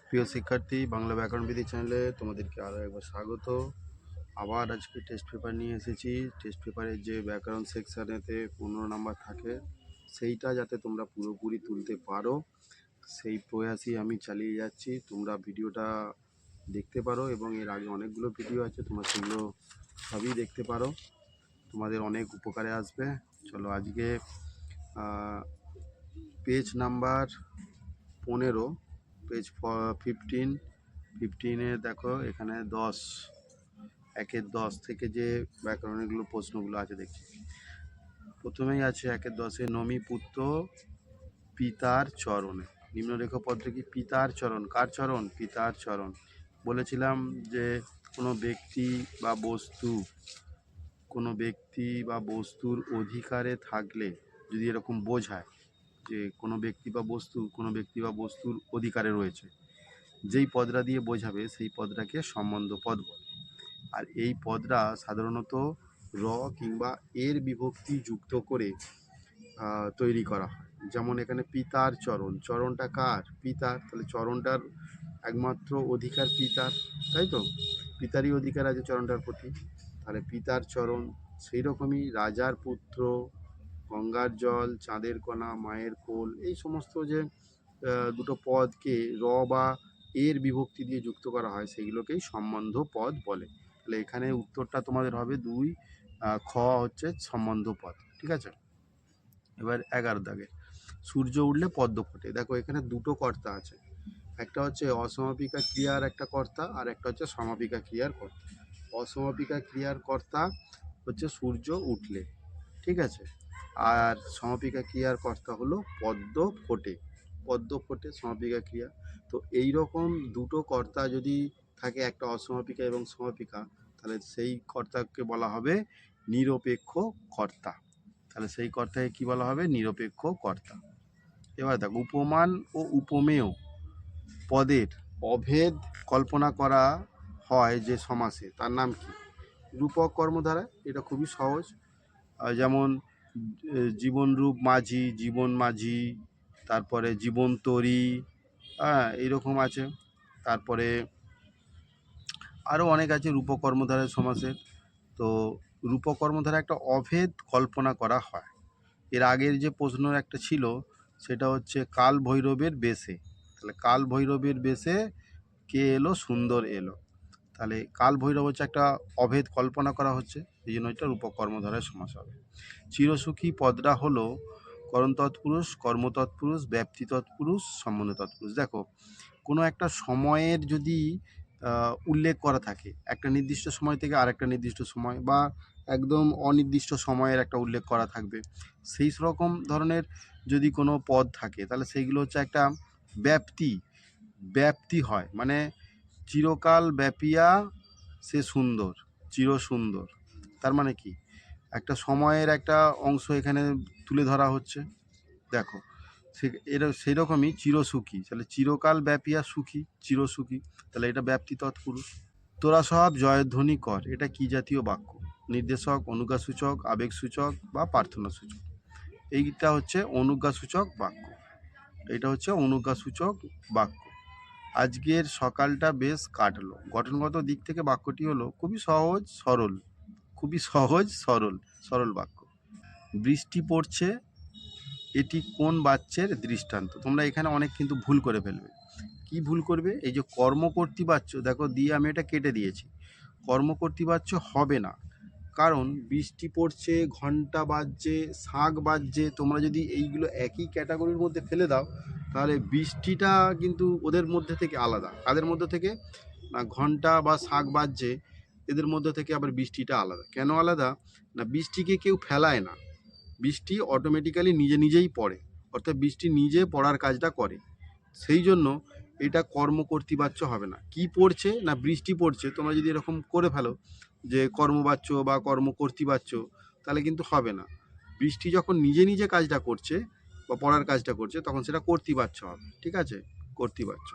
প্রিয় শিক্ষার্থী, বাংলা ব্যাকরণবিধি চ্যানেলে তোমাদেরকে আরও একবার স্বাগত। আবার আজকে টেস্ট পেপার নিয়ে এসেছি। টেস্ট পেপারের যে ব্যাকরণ সেকশানেতে 15 নাম্বার থাকে, সেইটা যাতে তোমরা পুরোপুরি তুলতে পারো সেই প্রয়াসই আমি চালিয়ে যাচ্ছি। তোমরা ভিডিওটা দেখতে পারো এবং এর আগে অনেকগুলো ভিডিও আছে, তোমরা সেগুলো সবই দেখতে পারো, তোমাদের অনেক উপকারে আসবে। চলো আজকে পেজ নাম্বার 15, পেজ 15 দেখো, এখানে 10, 1-10 থেকে যে ব্যাকরণেরগুলো প্রশ্নগুলো আছে দেখছি। প্রথমেই আছে 1-10, নমি পুত্র পিতার চরণে। নিম্নরেখ পদে কি পিতার চরণ, কার চরণ? পিতার চরণ। বলেছিলাম যে কোনো ব্যক্তি বা বস্তুর অধিকারে থাকলে যদি এরকম বোঝায় যে কোনো ব্যক্তি বা বস্তুর অধিকারে রয়েছে, যেই পদটা দিয়ে বোঝাবে সেই পদটাকে সম্বন্ধ পদ বলে। আর এই পদটা সাধারণত র কিংবা এর বিভক্তি যুক্ত করে তৈরি করা হয়। যেমন এখানে পিতার চরণ, চরণটা কার? পিতার, তাহলে চরণটার একমাত্র অধিকার পিতার, তাই তো? পিতারই অধিকার আছে চরণটার প্রতি, তাহলে পিতার চরণ। সেই রকমই রাজার পুত্র, গঙ্গার জল, চাঁদের কণা, মায়ের কোল, এই সমস্ত যে দুটো পদকে র বা এর বিভক্তি দিয়ে যুক্ত করা হয় সেগুলোকেই সম্বন্ধ পদ বলে। তাহলে এখানে উত্তরটা তোমাদের হবে 2, খ হচ্ছে সম্বন্ধ পদ। ঠিক আছে, এবার 11 দাগে সূর্য উঠলে পদ্ম ফোটে। দেখো এখানে দুটো কর্তা আছে, একটা হচ্ছে অসমাপিকা ক্রিয়ার একটা কর্তা, আর একটা হচ্ছে সমাপিকা ক্রিয়ার কর্তা। অসমাপিকা ক্রিয়ার কর্তা হচ্ছে সূর্য উঠলে, ঠিক আছে, আর সমাপিকা ক্রিয়ার কর্তা হলো পদ্ম ফোটে। পদ্ম ফোটে সমাপিকা ক্রিয়া। তো এই রকম দুটো কর্তা যদি থাকে, একটা অসমাপিকা এবং সমাপিকা, তাহলে সেই কর্তাকে বলা হবে নিরপেক্ষ কর্তা। তাহলে সেই কর্তাকে কি বলা হবে? নিরপেক্ষ কর্তা। এবার দেখো, উপমান ও উপমেয় পদের অভেদ কল্পনা করা হয় যে সমাসে, তার নাম কি? রূপক কর্মধারা। এটা খুবই সহজ। যেমন জীবনরূপ মাঝি, জীবন মাঝি, তারপরে জীবন তরী, এইরকম আছে। তারপরে আরও অনেক আছে রূপক কর্মধারের সমাসের। তো রূপক কর্মধারা একটা অভেদ কল্পনা করা হয়। এর আগের যে প্রশ্ন একটা ছিল সেটা হচ্ছে কাল ভৈরবের বেশে। তাহলে কাল ভৈরবের বেশে কে এলো? সুন্দর এলো। তাহলে কাল ভৈরব হচ্ছে একটা অভেদ কল্পনা করা হচ্ছে, এই জন্য এটা রূপক কর্মধারায় সমাস হবে। চিরসুখী পদটা হলো করণ তৎপুরুষ, কর্ম তৎপুরুষ, ব্যাপ্তি তৎপুরুষ, সম্বন্ধ তৎপুরুষ। দেখো কোনো একটা সময়ের যদি উল্লেখ করা থাকে, একটা নির্দিষ্ট সময় থেকে আরেকটা নির্দিষ্ট সময়, বা একদম অনির্দিষ্ট সময়ের একটা উল্লেখ করা থাকবে, সেই রকম ধরনের যদি কোনো পদ থাকে, তাহলে সেইগুলো হচ্ছে একটা ব্যাপ্তি হয়। মানে চিরকাল ব্যাপিয়া সে সুন্দর, চির সুন্দর। তার মানে কি? একটা সময়ের একটা অংশ এখানে তুলে ধরা হচ্ছে। দেখো সেই রকমই চিরসুখী, তাহলে চিরকাল ব্যাপিয়া সুখী, চিরসুখী, তাহলে এটা ব্যাপ্তি তৎপুরুষ। তোরা সব জয়ধ্বনি কর, এটা কি জাতীয় বাক্য? নির্দেশক, অনুজ্ঞাসূচক, আবেগসূচক বা প্রার্থনাসূচক? এইটা হচ্ছে অনুজ্ঞাসূচক বাক্য। এটা হচ্ছে অনুজ্ঞাসূচক বাক্য। আজকের সকালটা বেশ কাটলো। গঠনগত দিক থেকে বাক্যটি হলো খুবই সহজ সরল, সরল বাক্য। বৃষ্টি পড়ছে, এটি কোন বাচ্যের দৃষ্টান্ত? তোমরা এখানে অনেক কিন্তু ভুল করে ফেলবে। কি ভুল করবে? এই যে কর্মকর্তৃবাচ্য, দেখো দিয়ে আমি এটা কেটে দিয়েছি, কর্মকর্তৃবাচ্য হবে না। কারণ বৃষ্টি পড়ছে, ঘন্টা বাজছে, শাঁখ বাজছে, তোমরা যদি এইগুলো একই ক্যাটাগরির মধ্যে ফেলে দাও, তাহলে বৃষ্টিটা কিন্তু ওদের মধ্যে থেকে আলাদা। কাদের মধ্যে থেকে? না, ঘন্টা বা শাঁখ বাজছে এদের মধ্যে থেকে আবার বৃষ্টিটা আলাদা। কেন আলাদা? না, বৃষ্টিকে কেউ ফেলায় না, বৃষ্টি অটোমেটিক্যালি নিজেই পড়ে, অর্থাৎ বৃষ্টি নিজে পড়ার কাজটা করে। সেই জন্য এটা কর্মকর্তৃবাচ্য হবে না। কি পড়ছে? না, বৃষ্টি পড়ছে। তোমরা যদি এরকম করে ফেলো যে কর্মবাচ্য বা কর্মকর্তৃবাচ্য, তাহলে কিন্তু হবে না। বৃষ্টি যখন নিজে কাজটা করছে বা পড়ার কাজটা করছে, তখন সেটা কর্তৃবাচ্য হবে। ঠিক আছে, কর্তৃবাচ্য।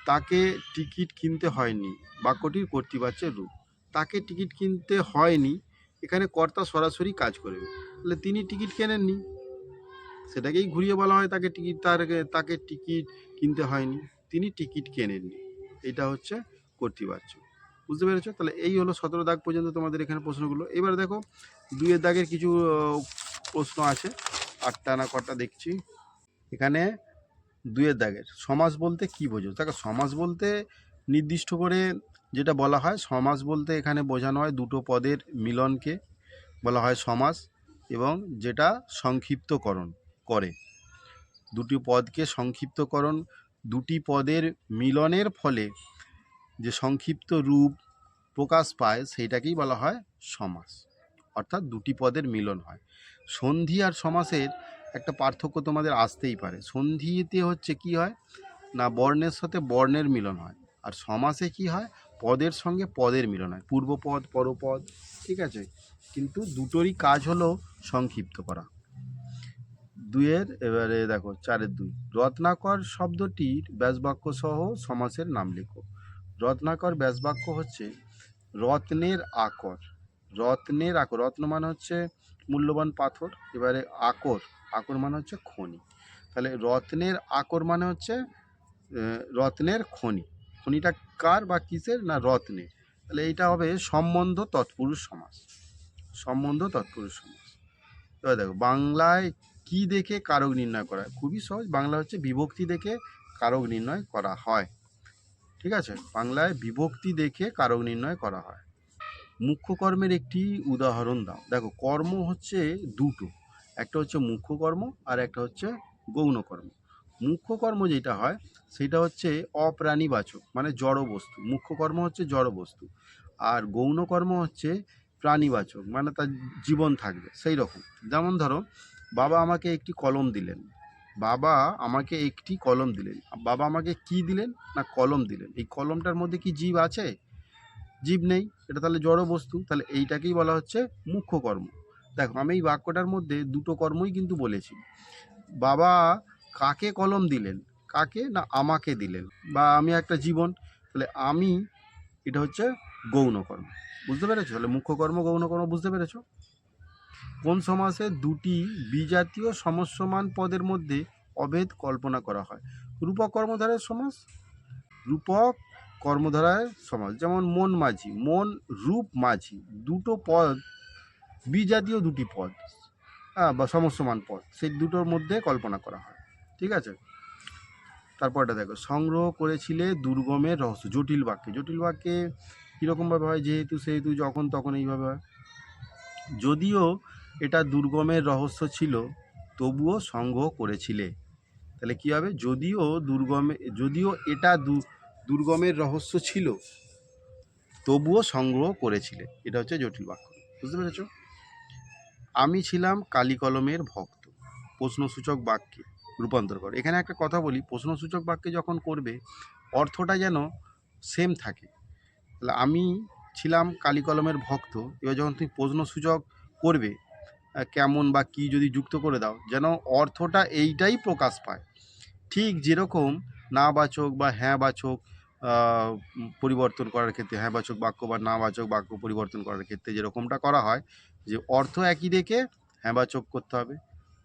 তাকে টিকিট কিনতে হয়নি, বাক্যটির কর্তৃবাচ্যের রূপ। তাকে টিকিট কিনতে হয়নি, এখানে কর্তা সরাসরি কাজ করবে, তাহলে তিনি টিকিট কেনেননি, সেটাকেই ঘুরিয়ে বলা হয় তাকে টিকিট কিনতে হয়নি। তিনি টিকিট কেনেননি, এটা হচ্ছে কর্তৃবাচ্য। বুঝতে পেরেছো? তাহলে এই হলো 17 দাগ পর্যন্ত তোমাদের এখানে প্রশ্নগুলো। এবার দেখো 2 দাগের কিছু প্রশ্ন আছে, 8টা না কটা দেখছি এখানে। 2 দাগের সমাস বলতে কি বোঝো? দেখো সমাস বলতে নির্দিষ্ট করে যেটা বলা হয়, সমাস বলতে এখানে বোঝানো হয় দুটো পদের মিলনকে বলা হয় সমাস, এবং যেটা সংক্ষিপ্তকরণ করে, দুটি পদকে সংক্ষিপ্তকরণ, দুটি পদের মিলনের ফলে যে সংক্ষিপ্ত রূপ প্রকাশ পায় সেইটাকেই বলা হয় সমাস, অর্থাৎ দুটি পদের মিলন হয়। সন্ধি আর সমাসের একটা পার্থক্য তোমাদের আসতেই পারে। সন্ধিতে হচ্ছে কি হয় না, বর্ণের সাথে বর্ণের মিলন হয়, আর সমাসে কি হয়, পদের সঙ্গে পদের মিলন হয়, পূর্বপদ পরপদ, ঠিক আছে। কিন্তু দুটোরই কাজ হলো সংক্ষিপ্ত করা। 2 এবারে দেখো 4-2, রত্নাকর শব্দটির ব্যাসবাক্য সহ সমাসের নাম লেখো। রত্নাকর ব্যাসবাক্য হচ্ছে রত্নের আকর। রত্নের আকর, রত্ন মানে হচ্ছে মূল্যবান পাথর, এবারে আকর, আকর মানে হচ্ছে খনি। তাহলে রত্নের আকর মানে হচ্ছে রত্নের খনি। খনিটা কার বা কিসের? না রত্নের। তাহলে এইটা হবে সম্বন্ধ তৎপুরুষ সমাস, সম্বন্ধ তৎপুরুষ সমাস। এবার দেখো বাংলায় কি দেখে কারক নির্ণয় করা হয়? খুবই সহজ, বাংলা হচ্ছে বিভক্তি দেখে কারক নির্ণয় করা হয়, ঠিক আছে। বাংলায় বিভক্তি দেখে কারক নির্ণয় করা হয়। মুখ্য কর্মের একটি উদাহরণ দাও। দেখো কর্ম হচ্ছে দুটো, একটা হচ্ছে মুখ্য কর্ম আর একটা হচ্ছে গৌণ কর্ম। মুখ্য কর্ম যেটা হয় সেটা হচ্ছে অপ্রাণীবাচক, মানে জড় বস্তু। মুখ্য কর্ম হচ্ছে জড় বস্তু, আর গৌণ কর্ম হচ্ছে প্রাণীবাচক, মানে তার জীবন থাকবে সেই রকম। যেমন ধরো বাবা আমাকে একটি কলম দিলেন, বাবা আমাকে একটি কলম দিলেন, বাবা আমাকে কি দিলেন? না কলম দিলেন। এই কলমটার মধ্যে কি জীব আছে? জীব নেই, এটা তাহলে জড় বস্তু, তাহলে এইটাকেই বলা হচ্ছে মুখ্য কর্ম। দেখো আমি এই বাক্যটার মধ্যে দুটো কর্মই কিন্তু বলেছি। বাবা কাকে কলম দিলেন? কাকে? না আমাকে দিলেন, বা আমি একটা জীবন, তাহলে আমি, এটা হচ্ছে গৌণ কর্ম। বুঝতে পেরেছো? তাহলে মুখ্য কর্ম গৌণ কর্ম বুঝতে পেরেছো? কোন সমাসে দুটি বিজাতীয় সমস্যমান পদের মধ্যে অভেদ কল্পনা করা হয়? রূপক কর্মধারয়ের সমাস, রূপক কর্মধারায় সমাস। যেমন মন মাঝি, মন রূপ মাঝি, দুটো পদ বিজাতীয় দুটি পদ, বা সমস্যমান পদ, সেই দুটোর মধ্যে কল্পনা করা হয়, ঠিক আছে। তারপরটা দেখো, সংগ্রহ করেছিলে দুর্গমের রহস্য। জটিল বাক্যে, জটিল বাক্যে কীরকমভাবে হয়? যেহেতু সেহেতু যখন তখন এইভাবে হয়। যদিও এটা দুর্গমের রহস্য ছিল তবুও সংগ্রহ করেছিলে, তাহলে কী হবে? যদিও এটা দুর্গমের রহস্য ছিল তবুও সংগ্রহ করেছিলে, এটা হচ্ছে জটিল বাক্য। বুঝতে পেরেছ? আমি ছিলাম কালি কলমের ভক্ত, প্রশ্নসূচক বাক্যে রূপান্তর করো। এখানে একটা কথা বলি, প্রশ্নসূচক বাক্যে যখন করবে অর্থটা যেন সেম থাকে। তাহলে আমি ছিলাম কালি কলমের ভক্ত, এবার যখন তুমি প্রশ্নসূচক করবে কেমন বা কি যদি যুক্ত করে দাও, যেন অর্থটা এইটাই প্রকাশ পায়। ঠিক যেরকম নাবাচক বা হ্যাঁবাচক পরিবর্তন করার ক্ষেত্রে, হ্যাঁবাচক বাক্য বা নাবাচক বাক্য পরিবর্তন করার ক্ষেত্রে যেরকমটা করা হয়, যে অর্থ একই রেখে হ্যাঁবাচক করতে হবে,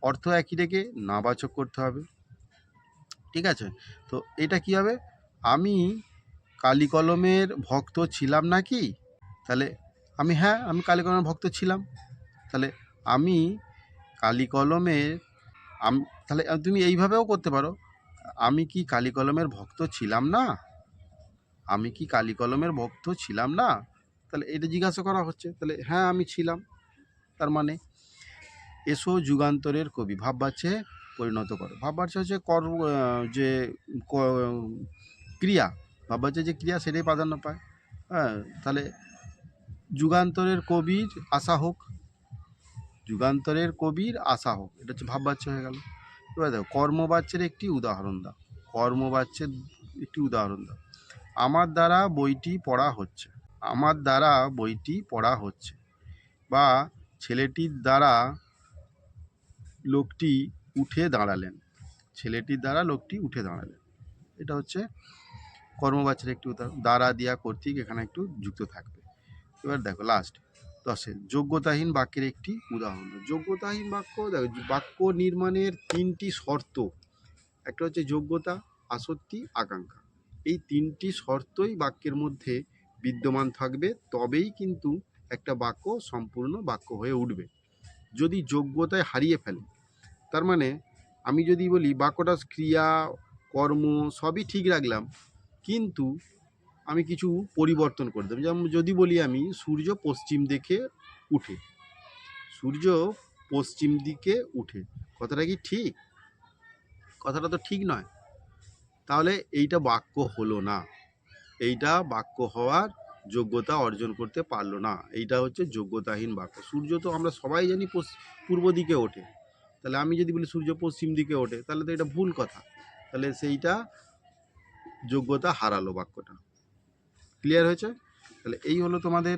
অর্থ একই রেখে নাবাচক করতে হবে, ঠিক আছে। তো এটা কি হবে? আমি কালি কলমের ভক্ত ছিলাম নাকি? তাহলে আমি কালি কলমের ভক্ত ছিলাম। তাহলে আমি কালি কলমের তাহলে তুমি এইভাবেও করতে পারো, আমি কি কালি কলমের ভক্ত ছিলাম না? আমি কি কালি কলমের ভক্ত ছিলাম না? তাহলে এটা জিজ্ঞাসা করা হচ্ছে, তাহলে হ্যাঁ আমি ছিলাম। তার মানে এসো যুগান্তরের কবি, ভাববাচ্যে পরিণত করো। ভাববাচ্য হচ্ছে যে ক্রিয়া, ভাববাচ্যে যে ক্রিয়া সেটাই প্রাধান্য পায়। হ্যাঁ, তাহলে যুগান্তরের কবির আশা হোক, যুগান্তরের কবির আশা হোক, এটা হচ্ছে ভাববাচ্য হয়ে গেল। এবার দেখো কর্মবাচ্যের একটি উদাহরণ দাও। কর্মবাচ্যের একটি উদাহরণ দাও। আমার দ্বারা বইটি পড়া হচ্ছে, আমার দ্বারা বইটি পড়া হচ্ছে, বা ছেলেটির দ্বারা লোকটি উঠে দাঁড়ালেন, ছেলেটির দ্বারা লোকটি উঠে দাঁড়ালেন, এটা হচ্ছে কর্মবাচ্যের একটি উদাহরণ। দ্বারা দিয়া কর্তৃক এখানে একটু যুক্ত থাকবে। এবার দেখো লাস্ট 10, যোগ্যতাহীন বাক্যের একটি উদাহরণ। যোগ্যতাহীন বাক্য, দেখো বাক্য নির্মাণের 3টি শর্ত, একটা হচ্ছে যোগ্যতা, আসক্তি, আকাঙ্ক্ষা। এই তিনটি শর্তই বাক্যের মধ্যে বিদ্যমান থাকবে, তবেই কিন্তু একটা বাক্য সম্পূর্ণ বাক্য হয়ে উঠবে। যদি যোগ্যতায় হারিয়ে ফেলে, তার মানে আমি যদি বলি বাক্যটা ক্রিয়া কর্ম সবই ঠিক রাখলাম, কিন্তু আমি কিছু পরিবর্তন করে দেবো। যেমন যদি বলি আমি সূর্য পশ্চিম দিকে উঠে, সূর্য পশ্চিম দিকে উঠে, কথাটা কি ঠিক? কথাটা তো ঠিক নয়। তাহলে এইটা বাক্য হলো না, এইটা বাক্য হওয়ার যোগ্যতা অর্জন করতে পারলো না, এইটা হচ্ছে যোগ্যতাহীন বাক্য। সূর্য তো আমরা সবাই জানি পূর্ব দিকে ওঠে, তাহলে আমি যদি বলি সূর্য পশ্চিম দিকে ওঠে, তাহলে তো এটা ভুল কথা, তাহলে সেইটা যোগ্যতা হারালো বাক্যটা। ক্লিয়ার হয়েছে? তাহলে এই হলো তোমাদের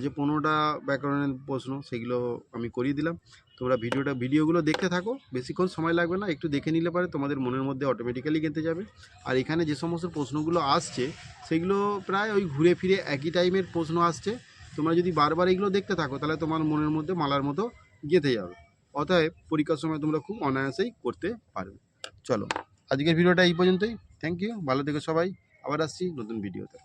যে 15টা ব্যাকরণের প্রশ্ন, সেগুলো আমি করিয়ে দিলাম। তোমরা ভিডিওগুলো দেখতে থাকো, বেশিক্ষণ সময় লাগবে না, একটু দেখে নিলে পারে তোমাদের মনের মধ্যে অটোমেটিক্যালি গেঁথে যাবে। আর এখানে যে সমস্ত প্রশ্নগুলো আসছে সেগুলো প্রায় ওই ঘুরে ফিরে একই টাইমের প্রশ্ন আসছে। তোমরা যদি বারবার এগুলো দেখতে থাকো, তাহলে তোমার মনের মধ্যে মালার মতো গেঁথে যাবে। অতএব পরীক্ষার সময় তোমরা খুব অনায়াসেই করতে পারবে। চলো, আজকের ভিডিওটা এই পর্যন্তই। থ্যাংক ইউ, ভালো থেকো সবাই। আবার আসছি নতুন ভিডিওতে।